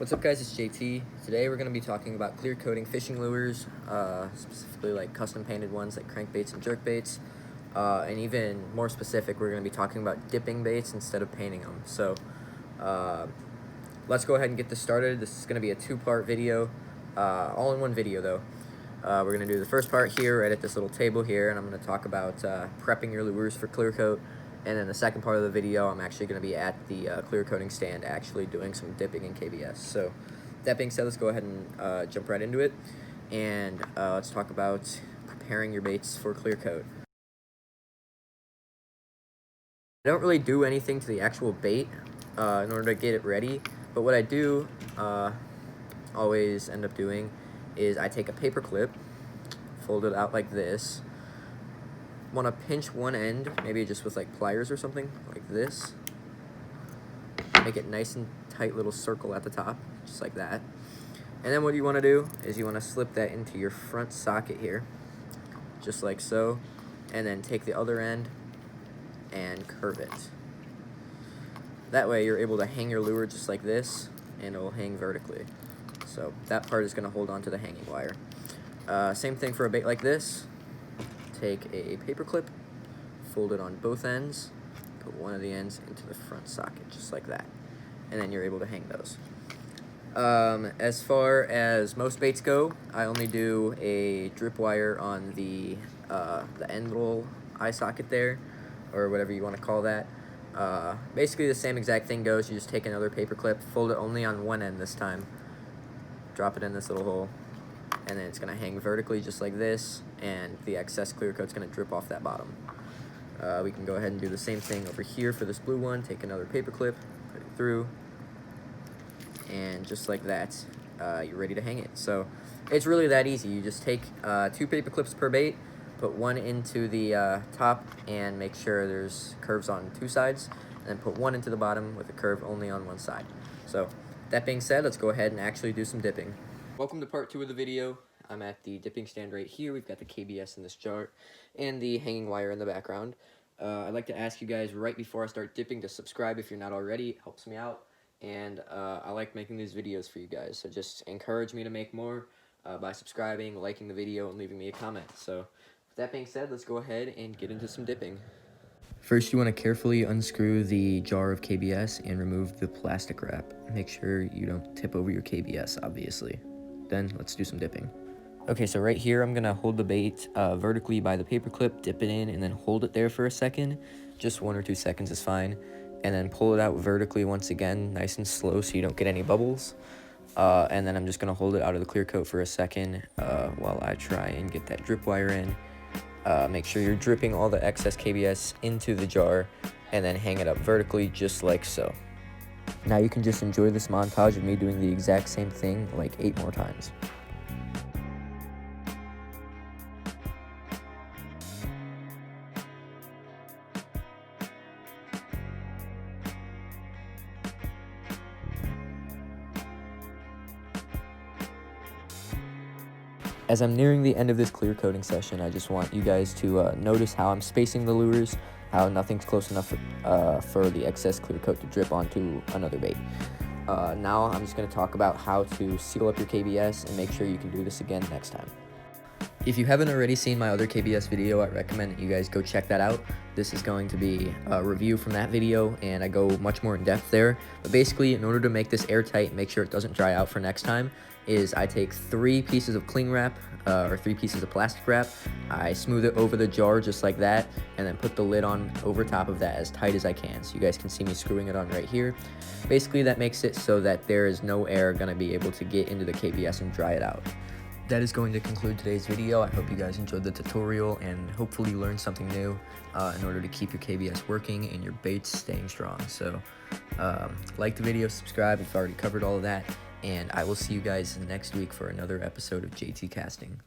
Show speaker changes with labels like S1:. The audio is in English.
S1: What's up, guys? It's JT. Today we're going to be talking about clear coating fishing lures, specifically like custom painted ones like crankbaits and jerkbaits, and even more specific, we're going to be talking about dipping baits instead of painting them. So let's go ahead and get this started. This is going to be a two-part video, all in one video though. We're going to do the first part here right at this little table here, and I'm going to talk about prepping your lures for clear coat. And then the second part of the video, I'm actually going to be at the clear coating stand actually doing some dipping in KBS. So that being said, let's go ahead and jump right into it. And let's talk about preparing your baits for clear coat. I don't really do anything to the actual bait in order to get it ready. But what I do always end up doing is I take a paper clip, fold it out like this. Want to pinch one end, maybe just with like pliers or something like this. Make it nice and tight little circle at the top, just like that. And then what you want to do is you want to slip that into your front socket here, just like so. And then take the other end and curve it. That way you're able to hang your lure just like this, and it will hang vertically. So that part is going to hold on to the hanging wire. Same thing for a bait like this. Take a paper clip, fold it on both ends, put one of the ends into the front socket, just like that. And then you're able to hang those. As far as most baits go, I only do a drip wire on the end little eye socket there, or whatever you want to call that. Basically the same exact thing goes. You just take another paper clip, fold it only on one end this time, drop it in this little hole, and then it's going to hang vertically just like this, and the excess clear coat's going to drip off that bottom. We can go ahead and do the same thing over here for this blue one. Take another paper clip, put it through, and just like that, you're ready to hang it. So it's really that easy. You just take 2 paper clips per bait, put one into the top, and make sure there's curves on 2 sides, and then put one into the bottom with a curve only on one side. So that being said, let's go ahead and actually do some dipping. Welcome to part 2 of the video. I'm at the dipping stand right here. We've got the KBS in this jar and the hanging wire in the background. I'd like to ask you guys right before I start dipping to subscribe if you're not already. It helps me out, and I like making these videos for you guys. So just encourage me to make more by subscribing, liking the video, and leaving me a comment. So with that being said, let's go ahead and get into some dipping. First, you want to carefully unscrew the jar of KBS and remove the plastic wrap. Make sure you don't tip over your KBS, obviously. Then let's do some dipping. Okay, so right here I'm gonna hold the bait vertically by the paper clip, dip it in, and then hold it there for a second. Just 1 or 2 seconds is fine. And then pull it out vertically once again, nice and slow so you don't get any bubbles. And then I'm just gonna hold it out of the clear coat for a second while I try and get that drip wire in. Make sure you're dripping all the excess KBS into the jar, and then hang it up vertically just like so. Now you can just enjoy this montage of me doing the exact same thing like 8 more times. As I'm nearing the end of this clear coating session, I just want you guys to notice how I'm spacing the lures, how nothing's close enough for the excess clear coat to drip onto another bait. Now I'm just going to talk about how to seal up your KBS and make sure you can do this again next time. If you haven't already seen my other KBS video, I recommend that you guys go check that out. This is going to be a review from that video, and I go much more in depth there. But basically, in order to make this airtight and make sure it doesn't dry out for next time, is I take 3 pieces of cling wrap, or 3 pieces of plastic wrap. I smooth it over the jar just like that, and then put the lid on over top of that as tight as I can. So you guys can see me screwing it on right here. Basically, that makes it so that there is no air going to be able to get into the KBS and dry it out. That is going to conclude today's video. I hope you guys enjoyed the tutorial, and hopefully you learned something new in order to keep your KBS working and your baits staying strong. So like the video, subscribe if I've already covered all of that, and I will see you guys next week for another episode of JT Casting.